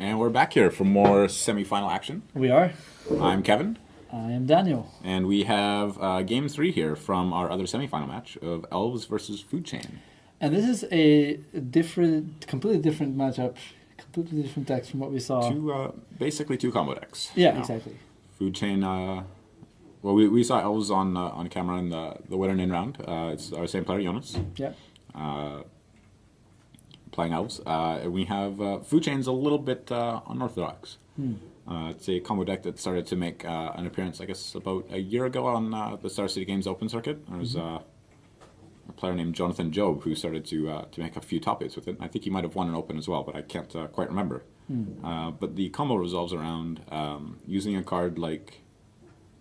And we're back here for more semi-final action. We are. I'm Kevin. I am Daniel. And we have Game 3 here from our other semi-final match of Elves versus Food Chain. And this is a completely different matchup, completely different decks from what we saw. Basically two combo decks. Yeah, exactly. Food Chain, we saw Elves on camera in the winner-in round. It's our same player, Jonas. Yeah. Playing Elves. We have Food Chain's a little bit unorthodox. It's a combo deck that started to make an appearance, I guess, about a year ago on the Star City Games Open circuit. There was a player named Jonathan Job who started to make a few top eights with it. I think he might have won an Open as well, but I can't quite remember. But the combo revolves around using a card like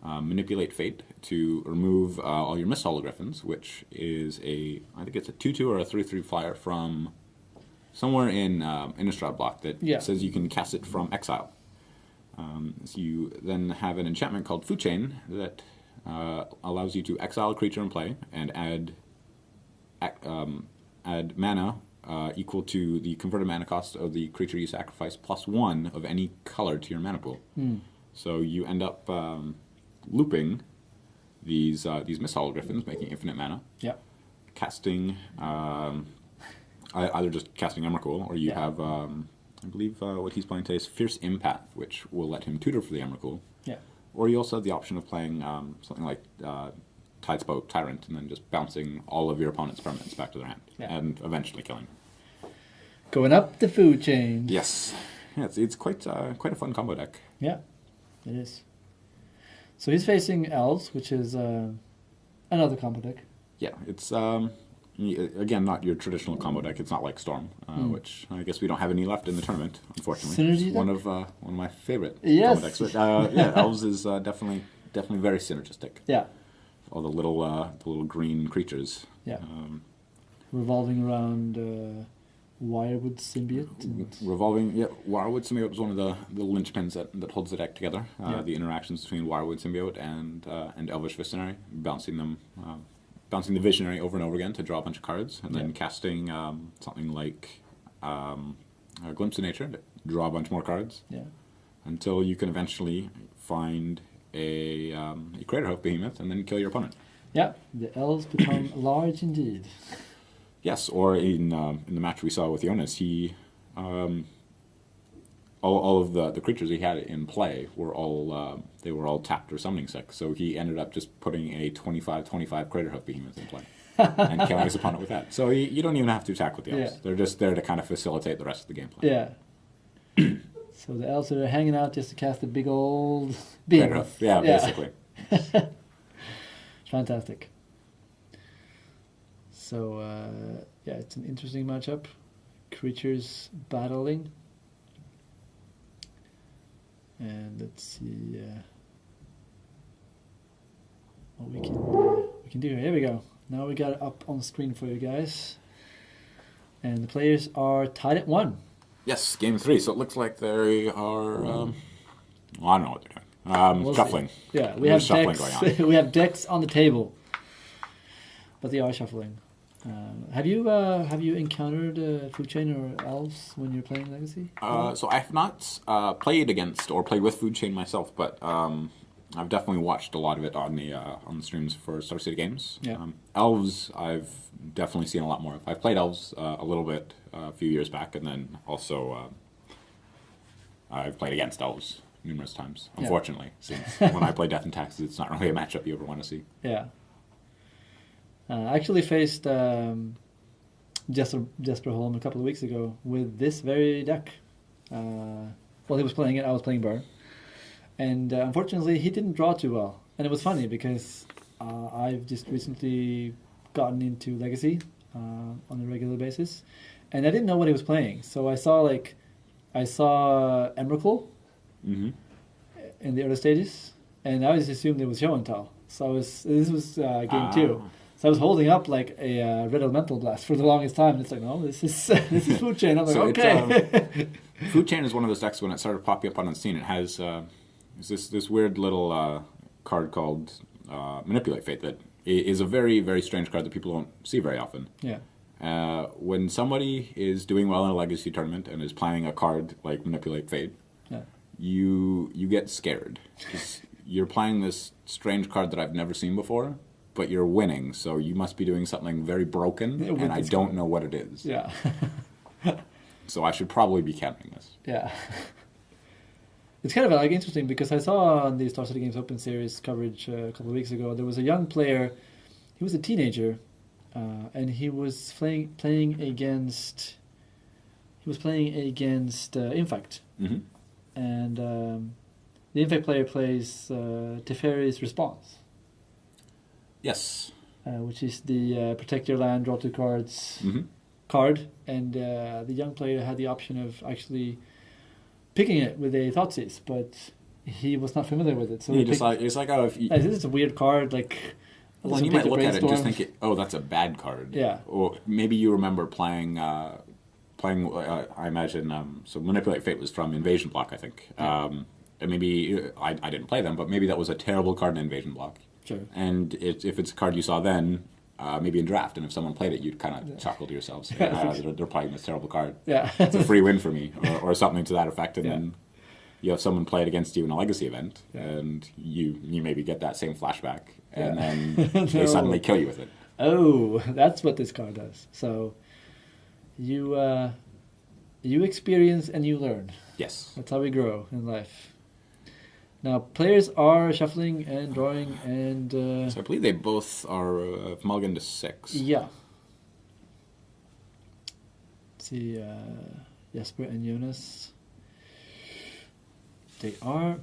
Manipulate Fate to remove all your missed hologriffins, which is I think it's a 2/2 or a 3/3 flyer from somewhere in Innistrad block that says you can cast it from exile. So you then have an enchantment called Food Chain that allows you to exile a creature in play and add mana equal to the converted mana cost of the creature you sacrifice +1 of any color to your mana pool. So you end up looping these missed hologriffins, making infinite mana. Yeah. Casting either just casting Emrakul, or you have I believe what he's playing today is Fierce Empath, which will let him tutor for the Emrakul. Yeah. Or you also have the option of playing something like Tidespoke Tyrant, and then just bouncing all of your opponent's permanents back to their hand, and eventually killing. Going up the food chain. Yes. Yeah, it's quite a fun combo deck. Yeah, it is. So he's facing Elves, which is another combo deck. Yeah, it's again not your traditional combo deck. It's not like Storm, which I guess we don't have any left in the tournament, unfortunately. Synergy one of my favorite combo decks. But, Elves is definitely very synergistic. Yeah. All the little green creatures. Yeah. Revolving around Wirewood Symbiote. Wirewood Symbiote was one of the linchpins that holds the deck together. The interactions between Wirewood Symbiote and Elvish Visionary, bouncing the Visionary over and over again to draw a bunch of cards, and then casting something like a Glimpse of Nature to draw a bunch more cards. Yeah. Until you can eventually find a Craterhoof Behemoth and then kill your opponent. Yeah, the Elves become large indeed. Yes, or in the match we saw with Jonas, he all of the creatures he had in play were all tapped or summoning sick, so he ended up just putting a 25/25 Craterhoof Behemoth in play and killing his opponent with that. So you don't even have to attack with the Elves. Yeah. They're just there to kind of facilitate the rest of the gameplay. Yeah. So the Elves are hanging out just to cast a big old behemoth. Yeah, basically. Fantastic. So, it's an interesting matchup. Creatures battling. And let's see what we can do here. Here we go. Now we got it up on the screen for you guys. And the players are tied at 1. Yes, game 3. So it looks like they are. I don't know what they're doing. Shuffling. See. Yeah, we have shuffling decks. going on. We have decks on the table, but they are shuffling. Have you encountered Food Chain or Elves when you're playing Legacy? So I have not played against or played with Food Chain myself, but I've definitely watched a lot of it on the streams for Star City Games. Yeah. Elves, I've definitely seen a lot more of. I've played Elves a little bit a few years back, and then also I've played against Elves numerous times. Unfortunately, since when I play Death and Taxes, it's not really a matchup you ever want to see. Yeah. I actually faced Jesper Holm a couple of weeks ago with this very deck. He was playing it, I was playing Burn. And unfortunately, he didn't draw too well. And it was funny because I've just recently gotten into Legacy on a regular basis. And I didn't know what he was playing. So I saw Emrakul in the early stages. And I just assumed it was Show and Tell. So this was game 2. So I was holding up like a Red Elemental Blast for the longest time, and it's like, no, this is Food Chain. I'm like, okay. Food Chain is one of those decks when it started popping up on the scene. It has this weird little card called Manipulate Fate that is a very, very strange card that people don't see very often. Yeah. When somebody is doing well in a Legacy tournament and is playing a card like Manipulate Fate, Yeah. you get scared. 'Cause you're playing this strange card that I've never seen before, but you're winning, so you must be doing something very broken, Yeah, with and I this don't card. know what it is. Yeah. So I should probably be counting this. Yeah. It's kind of like interesting because I saw on the Star City Games Open Series coverage a couple of weeks ago, there was a young player, he was a teenager, and he was playing against Infect. Mm-hmm. And the Infect player plays Teferi's Response, Yes. which is the protect your land, draw 2 cards Mm-hmm. card, and the young player had the option of actually picking it with a Thoughtseize, but he was not familiar with it. So Yeah, he just picked, like it's like, oh, if you, this is a weird card. Like, well, so you pick might the look at it and just Brainstorm. think, oh, that's a bad card. Yeah. Or maybe you remember playing. I imagine. So Manipulate Fate was from Invasion Block, I think. Yeah. And maybe I didn't play them, but maybe that was a terrible card in Invasion Block. Sure. And if it's a card you saw then, maybe in draft, and if someone played it, you'd kind of chuckle to yourselves. They're playing this terrible card. Yeah. It's a free win for me, or something to that effect. And Yeah. then you have someone play it against you in a Legacy event, Yeah. and you maybe get that same flashback, and Yeah. then No. they suddenly kill you with it. Oh, that's what this card does. So you experience and you learn. Yes. That's how we grow in life. Now, players are shuffling and drawing and... So I believe they both are mulligan to 6. yeah. See, Jesper and Jonas. They are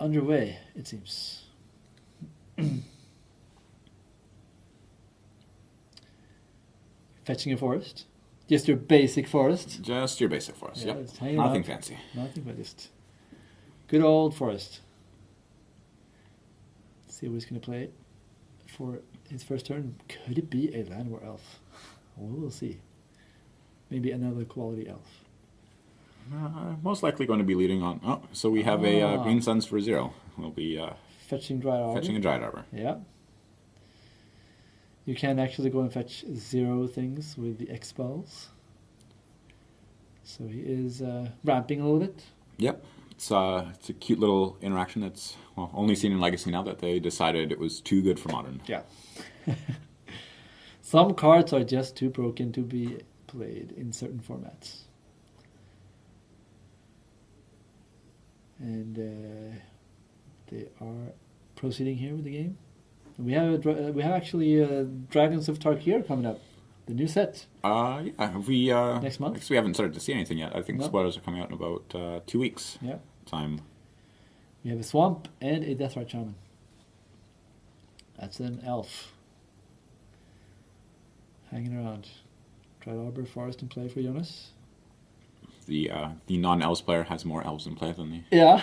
underway, it seems. Fetching a forest. Just your basic forest. Just your basic forest. Yeah, Yep. it's hanging Nothing out. fancy. Nothing but just good old forest. Let's see what he's going to play for his first turn. Could it be a land war elf? We'll see. Maybe another quality elf. Most likely going to be leading on. Oh, so we have a Green Suns for 0. We'll be Fetching Dry Arbor. fetching a Dryad Arbor. Yeah. You can actually go and fetch 0 things with the X spells. So he is ramping a little bit. Yep. It's a cute little interaction that's only seen in Legacy now that they decided it was too good for Modern. Yeah. Some cards are just too broken to be played in certain formats. And they are proceeding here with the game. We have actually Dragons of Tarkir coming up, the new set. Yeah. We Next month? I guess we haven't started to see anything yet. I think No. spoilers are coming out in about 2 weeks. Yeah. Time. We have a Swamp and a Deathrite Shaman. That's an elf. Hanging around. Dryad Arbor Forest in play for Jonas. The non-Elves player has more Elves in play than the Yeah.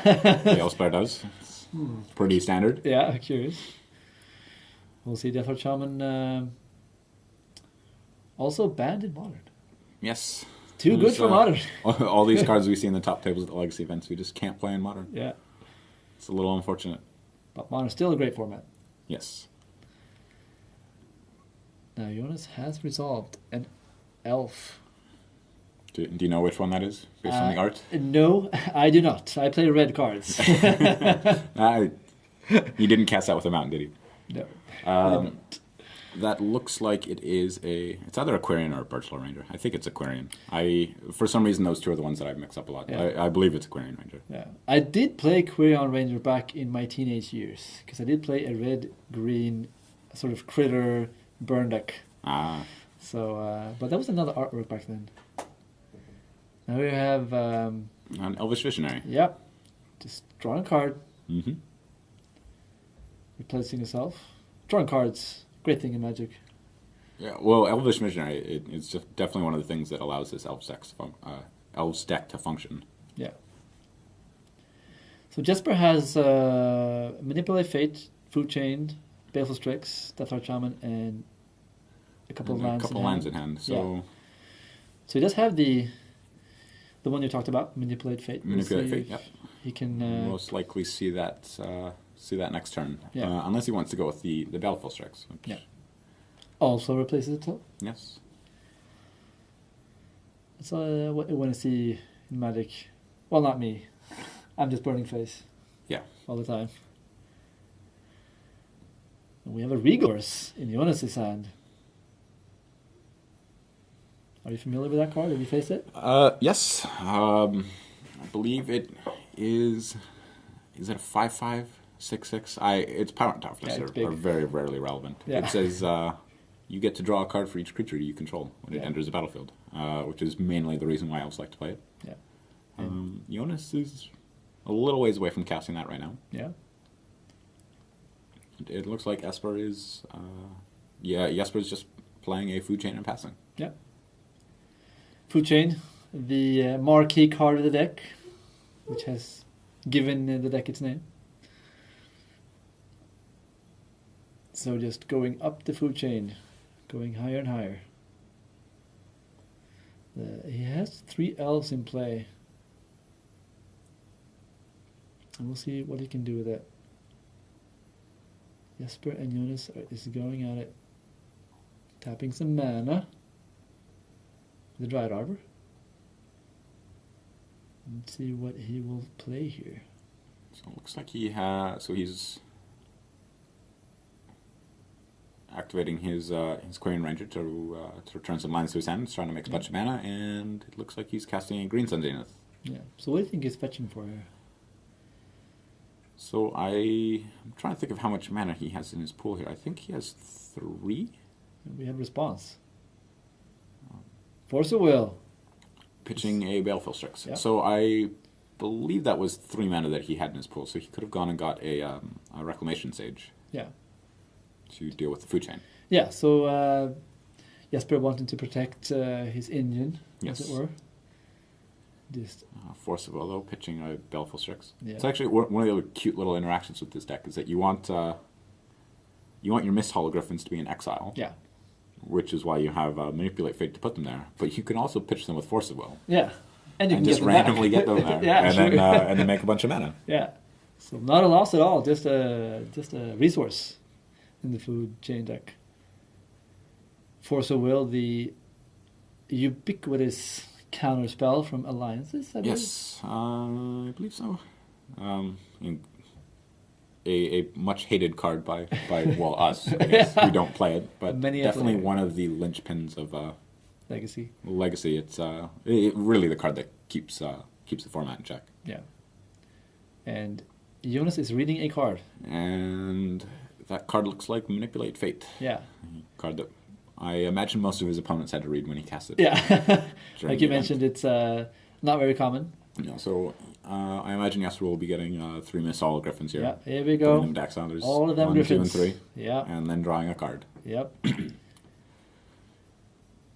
Elves player does. It's pretty standard. Yeah, curious. We'll see Deathrite Shaman also banned in Modern. Yes. Too good for Modern. All these cards we see in the top tables at the Legacy events, we just can't play in Modern. Yeah. It's a little unfortunate. But Modern's still a great format. Yes. Now, Jonas has resolved an elf. Do you know which one that is, based on the art? No, I do not. I play red cards. You didn't cast that with a mountain, did you? No. That looks like it is it's either Aquarian or a Birchlaw Ranger. I think it's Aquarian. For some reason, those two are the ones that I mix up a lot. Yeah. I believe it's Aquarian Ranger. Yeah, I did play Quirion Ranger back in my teenage years because I did play a red-green sort of critter burn deck. Ah, So, but that was another artwork back then. Now we have, an Elvish Visionary. yep, just drawing a card, Mm-hmm. replacing yourself. Drawing cards, great thing in Magic. Yeah, well, Elvish Visionary, it's just definitely one of the things that allows this Elves deck to function. Yeah. So Jesper has Manipulate Fate, Food Chain, Baleful Strix, Deathrite Shaman, and a couple of lands. A couple lands in hand. So So he does have the one you talked about, Manipulate Fate. We'll Manipulate see Fate. if Yep. He can. Most likely see that next turn. Yeah. Unless he wants to go with the Baleful Strix. Which Yeah. Also replaces a toe. Yes. So what I want to see in Magic. Well, not me. I'm just burning face. Yeah. All the time. And we have a Resource in Jonas' hand. Are you familiar with that card? Have you faced it? Yes. I believe it is. Is it a 5/5, 6/6? Its power and toughness are very rarely relevant. Yeah. It says you get to draw a card for each creature you control when it enters the battlefield, which is mainly the reason why Elves like to play it. Yeah. Jonas is a little ways away from casting that right now. Yeah. It looks like Jesper is. Jesper's just playing a food chain and passing. Yeah. Food Chain, the marquee card of the deck, which has given the deck its name. So just going up the food chain, going higher and higher. He has 3 elves in play. And we'll see what he can do with it. Jesper and Jonas is going at it. Tapping some mana. The Dryad Arbor. Let's see what he will play here. So it looks like he has. So he's activating his Quarian Ranger to return some lands to his hand. He's trying to make a bunch of mana, and it looks like he's casting a Green Sun Zenith. Yeah. So what do you think he's fetching for here? So I'm trying to think of how much mana he has in his pool here. I think he has 3. We have response. Force of Will. Pitching a Baleful Strix. Yeah. So I believe that was 3 mana that he had in his pool. So he could have gone and got a Reclamation Sage. Yeah. To deal with the food chain. Yeah, so Jesper wanted to protect his engine, yes. as it were. Just Force of Will, though, pitching a Baleful Strix. Yeah. It's actually one of the other cute little interactions with this deck is that you want your Mist Hologriffins to be in exile. Yeah. Which is why you have Manipulate Fate to put them there. But you can also pitch them with Force of Will. Yeah. And you can just randomly get them there. Yeah, and, sure. and then make a bunch of mana. Yeah. So not a loss at all, just a resource in the food chain deck. Force of Will, the ubiquitous counter spell from Alliances, I believe. Yes, I believe so. A much hated card by well, us, I guess. We don't play it, but definitely one of the linchpins of Legacy. It's really the card that keeps the format in check. Yeah. And Jonas is reading a card. And that card looks like Manipulate Fate. Yeah. A card that I imagine most of his opponents had to read when he cast it. Yeah. Like you mentioned, it's not very common. Yeah, so I imagine Jesper will be getting 3 Mist Hologriffins here. Yeah, here we go. Them decks out. There's all of them 1, Griffins. 2, and 3. Yeah. And then drawing a card. Yep.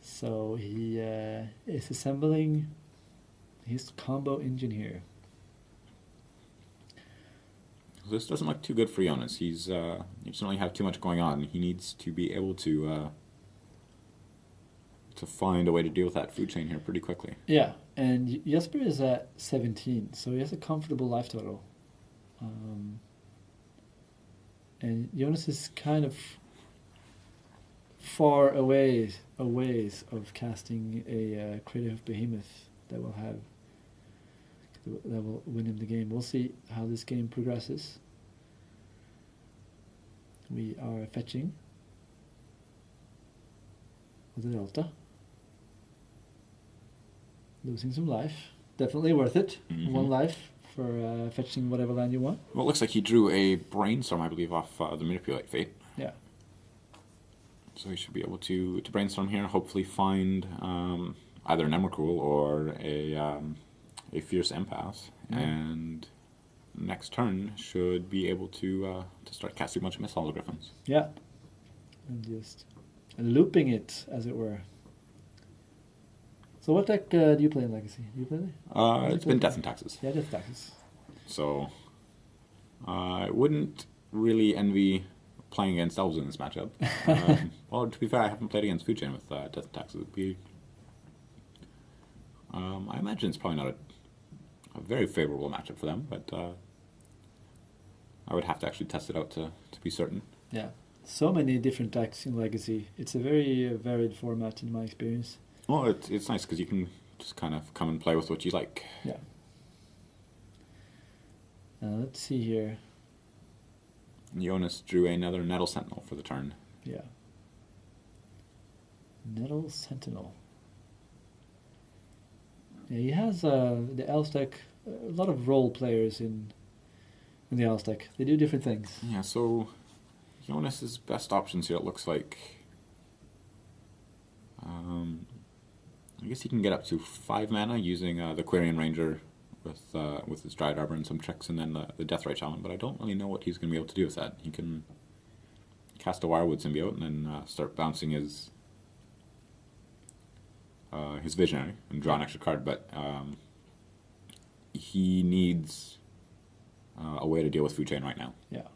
So he is assembling his combo engine here. This doesn't look too good for Jonas. He certainly have too much going on. He needs to be able to find a way to deal with that food chain here pretty quickly. Yeah, and Jesper is at 17, so he has a comfortable life total. And Jonas is kind of far away of casting a creative behemoth that will win him the game. We'll see how this game progresses. We are fetching with the Delta. Losing some life. Definitely worth it. Mm-hmm. 1 life for fetching whatever land you want. Well, it looks like he drew a Brainstorm, I believe, off the Manipulate Fate. Yeah. So he should be able to brainstorm here, hopefully find either an Emrakul or a Fierce Empath, and next turn should be able to start casting a bunch of Mist Hologriffins. Yeah. And just looping it, as it were. So what deck do you play in Legacy? Do you play it? It's been Death and Taxes. Yeah, Death and Taxes. So I wouldn't really envy playing against Elves in this matchup. Well, to be fair, I haven't played against Food Chain with Death and Taxes. It'd be, I imagine it's probably not a very favorable matchup for them, but I would have to actually test it out to be certain. Yeah. so many different decks in Legacy. It's a very varied format in my experience. Well, it's nice because you can just kind of come and play with what you like. Yeah. Let's see here. Jonas drew another Nettle Sentinel for the turn. Yeah. Nettle Sentinel. Yeah, he has the Elves deck. A lot of role players in the Elves deck. They do different things. Yeah, so Jonas's best options here, it looks like. I guess he can get up to 5 mana using the Quarian Ranger with his Dryad Arbor and some tricks, and then the Deathrite Shaman. But I don't really know what he's going to be able to do with that. He can cast a Wirewood Symbiote and then start bouncing his Visionary and draw an extra card. But he needs a way to deal with Food Chain right now. Yeah.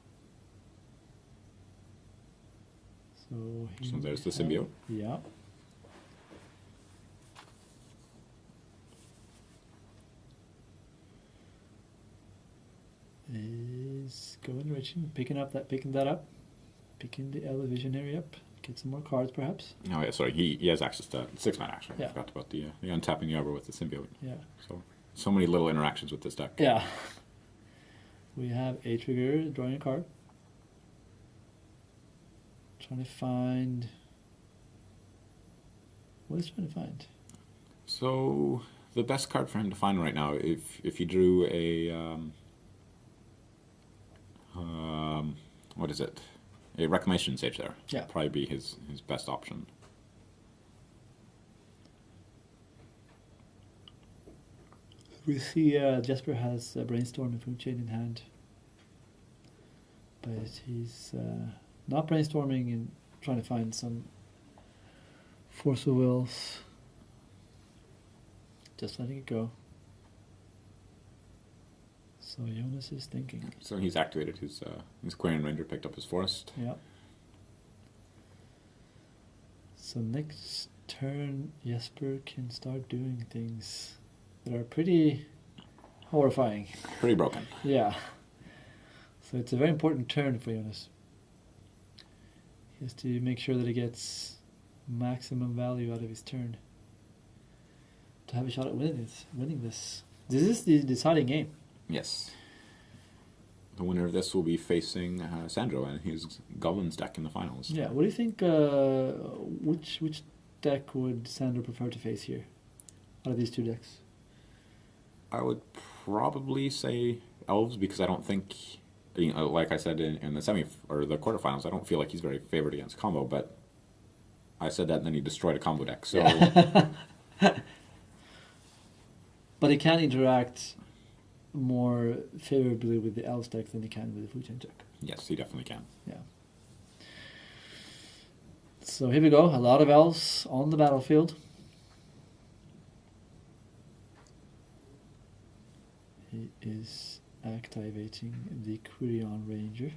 So there's the Symbiote. Yeah. Is going reaching, picking that up, picking the Elves Visionary up, get some more cards perhaps. Oh yeah, sorry. He has access to 6 mana actually. Yeah. I forgot about the untapping the Arbor with the Symbiote. Yeah. So many little interactions with this deck. Yeah. We have a trigger, drawing a card. Trying to find. What is he trying to find? So the best card for him to find right now, if he drew a what is it? A Reclamation Sage there. Yeah. Probably be his best option. We see Jesper has Brainstorm and Food Chain in hand. But he's not brainstorming and trying to find some Force of Wills. Just letting it go. So Jonas is thinking. So he's activated his Quarian Ranger, picked up his Forest. Yeah. So next turn, Jesper can start doing things that are pretty horrifying. Pretty broken. Yeah. So it's a very important turn for Jonas. He has to make sure that he gets maximum value out of his turn to have a shot at winning this. This is the deciding game. Yes. The winner of this will be facing Sandro and his Goblins deck in the finals. Yeah. What do you think? Which deck would Sandro prefer to face here, out of these two decks? I would probably say Elves because I don't think, like I said in the semi or the quarterfinals, I don't feel like he's very favored against combo. But I said that, and then he destroyed a combo deck. So, but he can interact more favorably with the Elves deck than he can with the Food Chain deck. yes, he definitely can. Yeah. So here we go. A lot of Elves on the battlefield. He is activating the Quirion Ranger.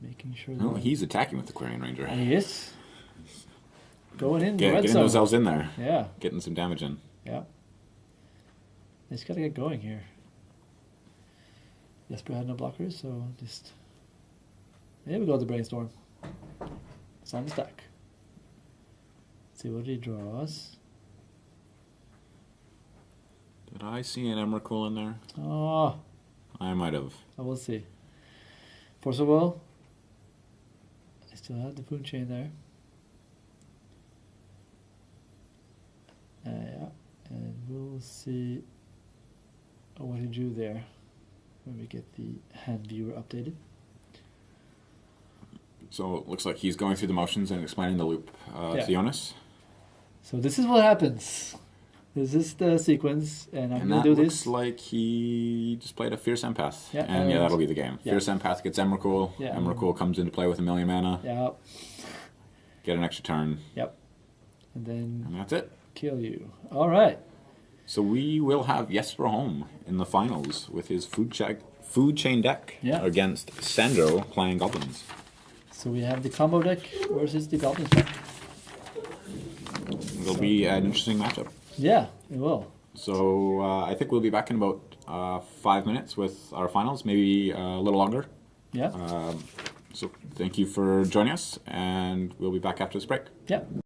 Making sure that... No, he's attacking with the Quarian Ranger. He is. Going in the red Getting zone. those elves in there. Yeah. Getting some damage in. Yeah. Just gotta get going here. Jesper had no blockers, so just... There we go, the Brainstorm. It's on the stack. Let's see what he draws. Did I see an Emrakul in there? Oh, I might have. I will see. Force of Will. I still have the Food Chain there. Yeah, and we'll see what he drew there when we get the hand viewer updated. So it looks like he's going through the motions and explaining the loop Yeah. to Jonas. So this is what happens. This is the sequence, and I'm And going that to do looks this. like he just played a Fierce Empath. Yeah, And that'll be the game. yeah. Fierce Empath gets Emrakul. Yeah. Emrakul comes into play with 1,000,000 mana. Yeah, Get an extra turn. yep. And then And that's it. kill you. All right. So we will have Jesper Holm in the finals with his Food Chain deck Yeah. against Sandro playing Goblins. So we have the combo deck versus the Goblins deck. It'll be an interesting matchup. Yeah, it will. So I think we'll be back in about 5 minutes with our finals, maybe a little longer. Yeah. So thank you for joining us, and we'll be back after this break. Yeah.